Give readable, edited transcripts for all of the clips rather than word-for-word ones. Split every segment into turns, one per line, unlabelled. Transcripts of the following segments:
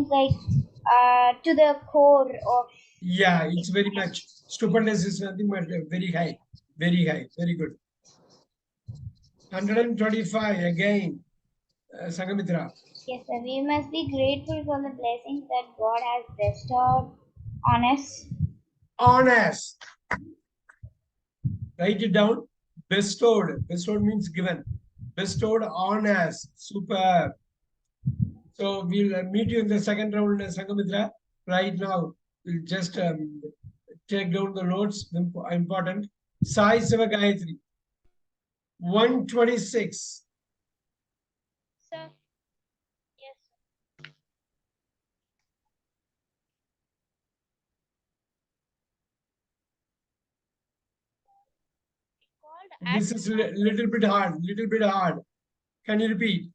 means like to the core of.
Yeah, it's very much. Stupendous is nothing but very high. Very high. Very good. 125 again. Sangamitra.
Yes, sir. We must be grateful for the blessings that God has bestowed on us.
Honest. Write it down. Bestowed. Bestowed means given. Bestowed on us. Super. So we'll meet you in the second round, Sangamitra. Right now, we'll just take down the notes. Important. Sai Siva Gayatri. 126.
Sir. Yes.
This is little bit hard. Little bit hard. Can you repeat?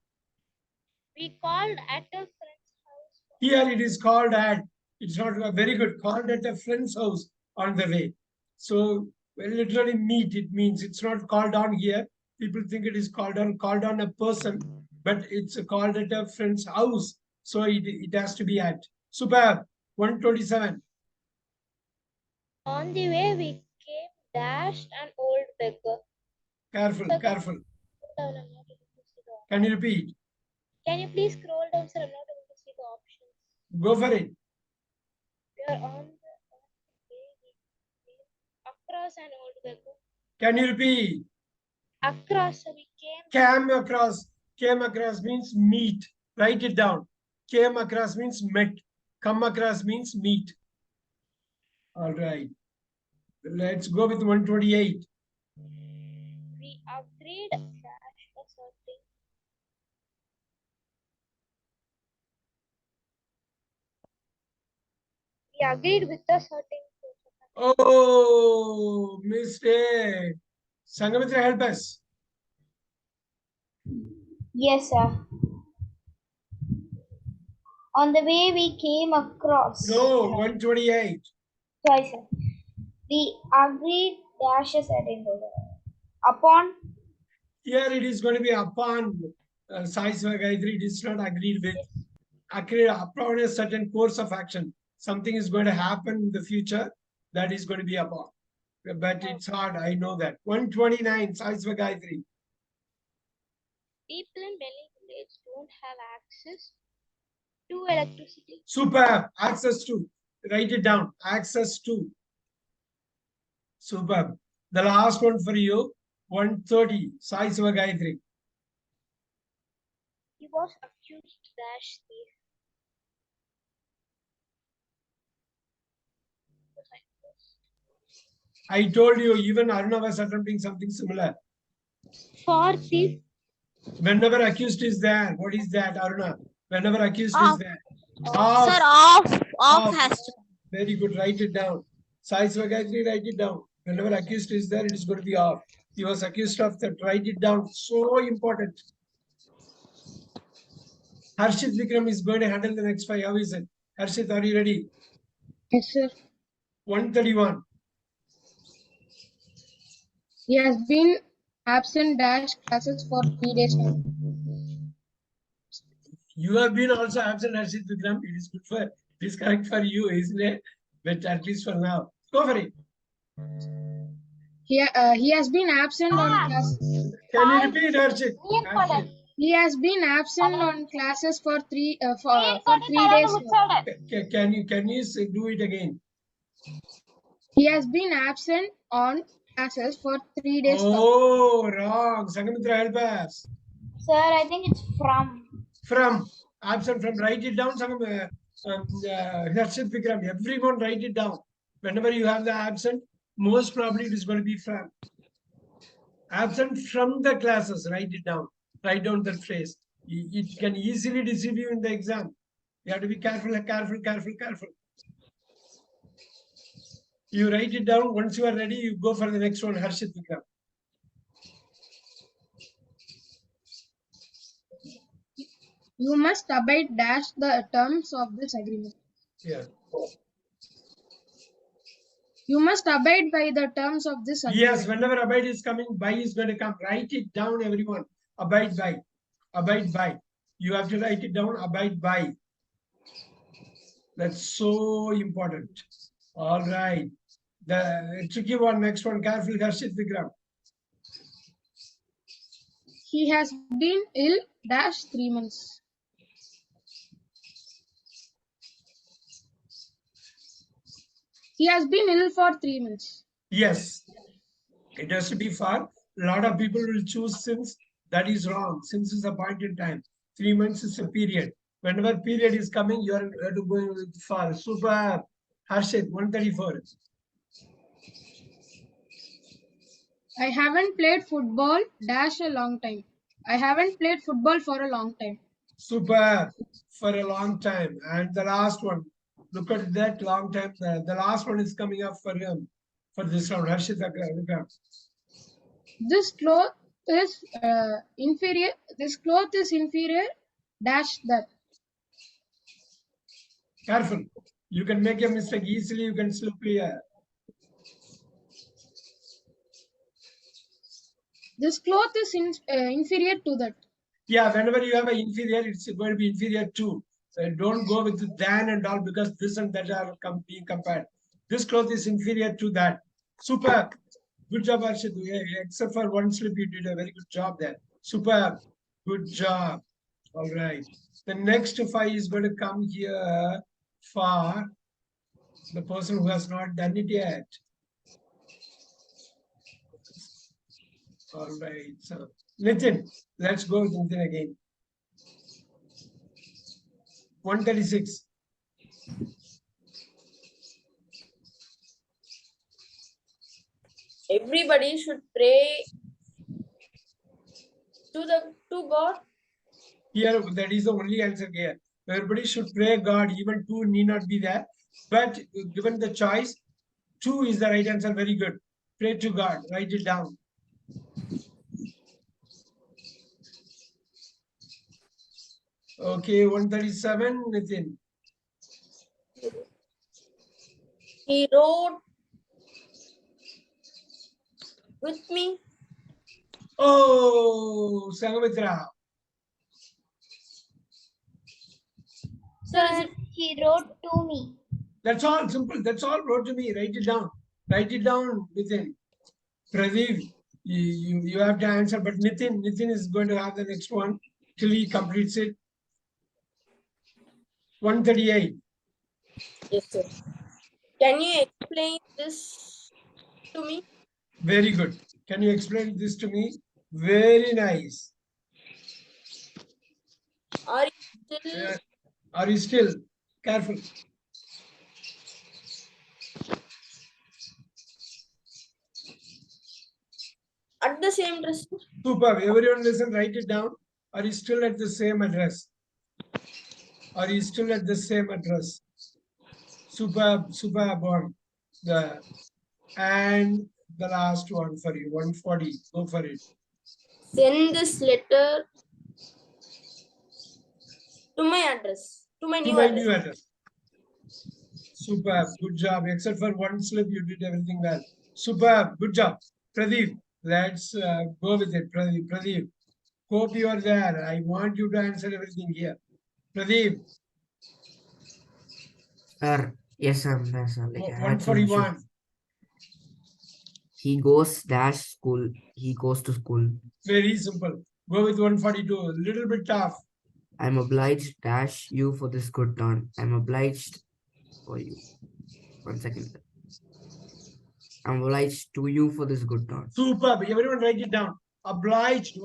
We called at a friend's house.
Here it is called at. It's not very good. Called at a friend's house on the way. So literally meet. It means it's not called on here. People think it is called on a person, but it's called at a friend's house. So it has to be at. Superb. 127.
On the way, we came dashed an old beggar.
Careful,
Sir,
careful.
I'm not able to see the
Can you repeat?
Can you please scroll down, sir? I'm not able to see the options.
Go for it.
We are on the way we came across an old beggar.
Can you repeat?
Across, we
Came across means meet. Write it down. Came across means met. Come across means meet. All right. Let's go with 128.
We agreed dash a certain. We agreed with a certain.
Oh, mistake. Sangamitra, help us.
Yes, sir. On the way we came across.
No, 128.
Sorry, sir. We agreed dash a certain upon.
Here it is going to be upon Sai Gayatri. It is not agreed with. Agreed upon a certain course of action. Something is going to happen in the future that is going to be upon. But it's hard. I know that. 129. Sai Gayatri.
People in many villages don't have access to electricity.
Superb. Access to. Write it down. Access to. Superb. The last one for you. 130. Sai Gayatri.
He was accused dash thief.
I told you, even Aruna was attempting something similar.
For thief.
Whenever accused is there, what is that, Aruna? Whenever accused is there.
Off. Sir, off has to.
Very good. Write it down. Sai Swagayatri, write it down. Whenever accused is there, it is going to be off. He was accused of that. Write it down. So important. Harshit Vikram is going to handle the next 5. How is it? Harshit, are you ready?
Yes, sir.
131.
He has been absent dash classes for 3 days now.
You have been also absent, Harshit Vikram. It is good for, it is correct for you, isn't it? But at least for now. Go for it.
He has been absent on classes.
Can you repeat, Harshit? Harshit.
He has been absent on classes for 3 days now.
Can you do it again?
He has been absent on classes for 3 days.
Oh, wrong. Sangamitra, help us.
Sir, I think it's from.
From. Absent from. Write it down, Harshit Vikram. Everyone write it down. Whenever you have the absent, most probably it is going to be from. Absent from the classes. Write it down. Write down that phrase. It can easily deceive you in the exam. You have to be careful. You write it down. Once you are ready, you go for the next one, Harshit Vikram.
You must abide dash the terms of this agreement.
Yeah.
You must abide by the terms of this agreement.
Yes, whenever abide is coming, by is going to come. Write it down, everyone. Abide by. Abide by. You have to write it down. Abide by. That's so important. All right. The tricky one, next one, careful, Harshit Vikram.
He has been ill dash 3 months. He has been ill for 3 months.
Yes, it has to be far. A lot of people will choose since. That is wrong. Since is a point in time. 3 months is a period. Whenever period is coming, you have to go with far. Super. Harshit, 134.
I haven't played football dash a long time. I haven't played football for a long time.
Super. For a long time. And the last one. Look at that long time. The last one is coming up for him. For this round. Harshit Vikram.
This cloth is inferior. This cloth is inferior dash that.
Careful. You can make a mistake easily. You can slip here.
This cloth is inferior to that.
Yeah, whenever you have an inferior, it's going to be inferior too. So don't go with than and all because this and that are being compared. This cloth is inferior to that. Super. Good job, Arshid. Except for one slip, you did a very good job there. Super. Good job. All right. The next five is going to come here for the person who has not done it yet. All right. So, Nitin, let's go with Nitin again. 136.
Everybody should pray to God.
Here, that is the only answer here. Everybody should pray God. Even two need not be there. But given the choice, two is the right answer. Very good. Pray to God. Write it down. Okay, 137, Nitin.
He wrote with me.
Oh, Sangamitra.
Sir, is
Sir,
it
he wrote to me.
That's all. Simple. That's all. Wrote to me. Write it down. Write it down, Nitin. Pradeep, you have to answer. But Nitin is going to have the next one till he completes it. 138.
yes, sir? Can you explain this to me?
Very good. Can you explain this to me? Very nice.
Are you still
Are you still careful?
at the same address?
Superb. Everyone listen, write it down. Are you still at the same address? Are you still at the same address? Superb, superb one. And the last one for you, 140. Go for it.
Send this letter to my address, to my
To
new
my
address.
new address. Superb. Good job. Except for one slip, you did everything well. Superb. Good job. Pradeep, let's go with it. Pradeep, hope you are there. I want you to answer everything here. Pradeep,
Sir, yes, sir, yes, sir. Like I had some issues.
141.
He goes dash school. He goes to school.
Very simple. Go with 142. A little bit tough.
I'm obliged dash you for this good turn. I'm obliged for you. 1 second. Sir. I'm obliged to you for this good turn.
Superb. Everyone write it down. Obliged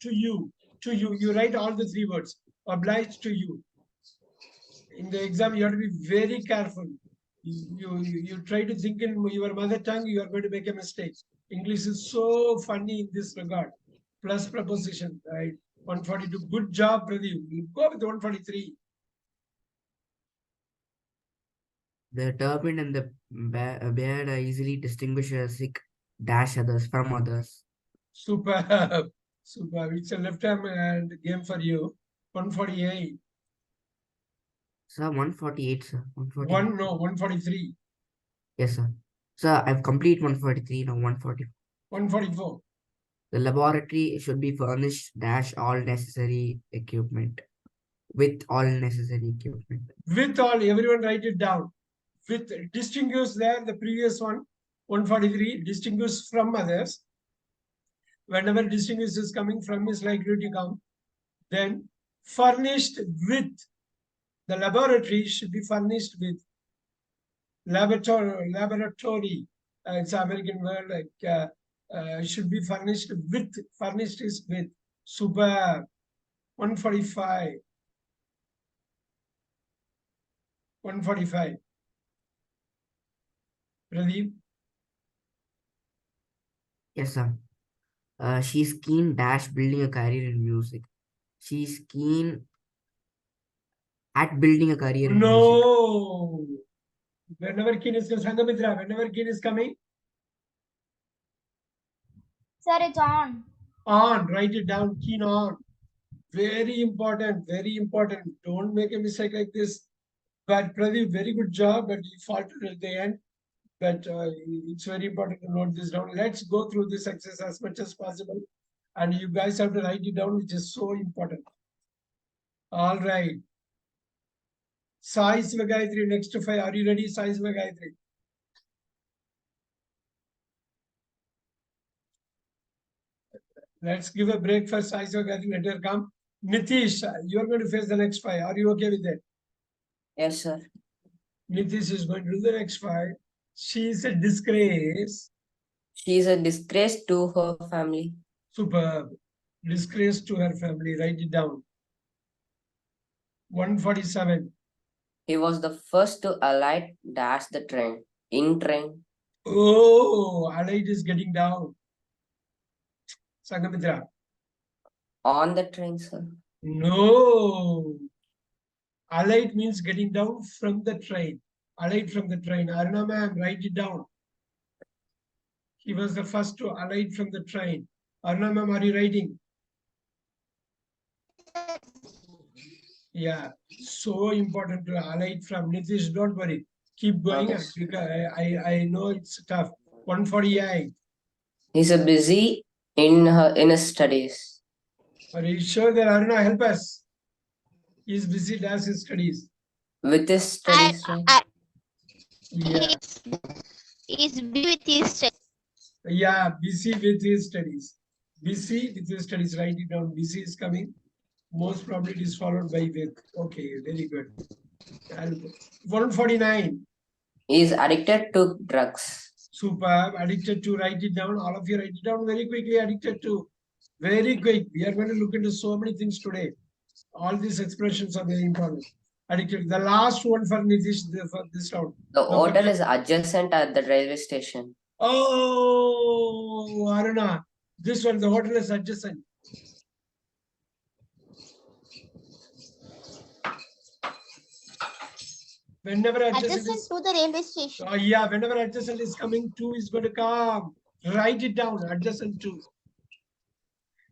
to you. To you. You write all the three words. Obliged to you. In the exam, you have to be very careful. You try to think in your mother tongue, you are going to make a mistake. English is so funny in this regard. Plus preposition, right? 142. Good job, Pradeep. You go with 143.
The turban and the beard are easily distinguished as sick dash others from others.
Superb. Superb. It's a left hand game for you. 148.
Sir, 148, sir. 148.
143.
Yes, sir. Sir, I've complete 143, now 144.
144.
The laboratory should be furnished dash all necessary equipment. with all necessary equipment.
With all, everyone write it down. With distinguish there, the previous one, 143, distinguish from others. Whenever distinguish is coming from is likely to come. Then furnished with, the laboratory should be furnished with. Laboratory, it's an American word, like should be furnished with. Furnished is with. Super. 145. 145. Pradeep.
Yes, sir. She's keen dash building a career in music. She's keen at building a career in music.
No. Whenever keen is Sangamitra, whenever keen is coming,
Sir, it's on.
on, write it down, keen on. Very important, very important. Don't make a mistake like this. But Pradeep, very good job, but you faltered at the end. But it's very important to note this down. Let's go through this exercise as much as possible. And you guys have to write it down, which is so important. All right. Sai Sivagayatri, next to 5. Are you ready, Sai Sivagayatri? Let's give a break for Sai Sivagayatri. Let her come. Nitish, you are going to face the next 5. Are you okay with that?
Yes, sir.
Nitish is going to do the next 5. She is a disgrace.
She is a disgrace to her family.
Superb. Disgrace to her family. Write it down. 147.
He was the first to alight dash the train. In train.
Oh, alight is getting down. Sangamitra.
On the train, sir.
No. Alight means getting down from the train. Alight from the train. Aruna ma'am, write it down. He was the first to alight from the train. Aruna ma'am, are you writing? Yeah, so important to alight from. Nitish, don't worry. Keep going.
Okay.
Because I know it's tough. 148.
He's a busy in his studies.
Are you sure that Aruna help us? He's busy does his studies.
With his studies, right?
Yeah.
He's busy with his studies.
Yeah, busy with his studies. Busy with his studies. Write it down. Busy is coming. Most probably it is followed by with. Okay, very good. And 149.
He is addicted to drugs.
Superb. Addicted to, write it down. All of you write it down very quickly. Addicted to. Very quick. We are going to look into so many things today. All these expressions are very important. Addicted. The last one for Nitish for this round.
The
No,
hotel
forget.
is adjacent at the railway station.
Oh, Aruna. This one, the hotel is adjacent. Whenever adjacent is,
to the railway station.
yeah, whenever adjacent is coming, 2 is going to come. Write it down, adjacent 2.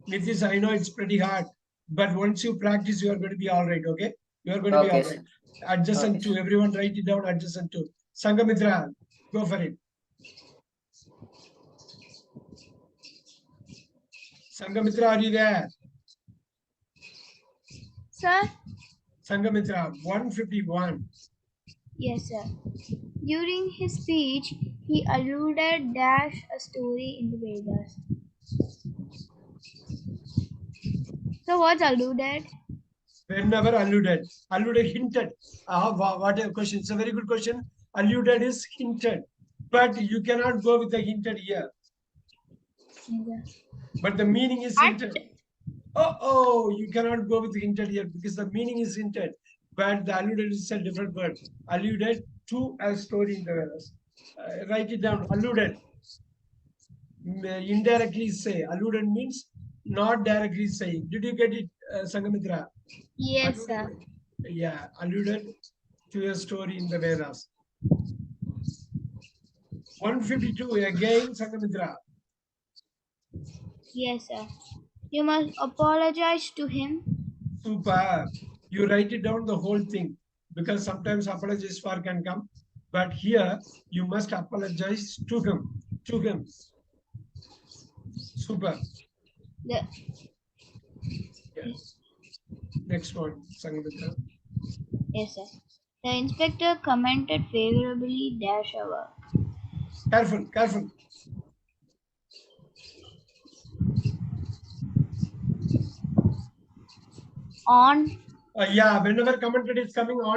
Nitish, I know it's pretty hard, but once you practice, you are going to be all right, okay? You are going to be
Okay,
all right. Adjacent
Okay.
2, everyone write it down, adjacent 2. Sangamitra, go for it. Sangamitra, are you there?
Sir?
Sangamitra, 151.
Yes, sir. During his speech, he alluded dash a story in the Vedas. So what's alluded?
Whenever alluded, alluded, hinted. What a question. It's a very good question. Alluded is hinted, but you cannot go with the hinted here.
Yeah.
But the meaning is hinted. Oh, you cannot go with hinted here because the meaning is hinted, but the alluded is a different word. Alluded to a story in the Vedas. Write it down. Alluded. Indirectly say. Alluded means not directly saying. Did you get it, Sangamitra?
Yes, sir.
Yeah, alluded to a story in the Vedas. 152 again, Sangamitra.
Yes, sir. You must apologize to him.
Super. You write it down the whole thing because sometimes apologies for can come, but here you must apologize to him. To him. Super.
The,
Yes. Next one, Sangamitra.
Yes, sir. The inspector commented favorably dash our.
Careful, careful.
On
Yeah, whenever commented is coming on.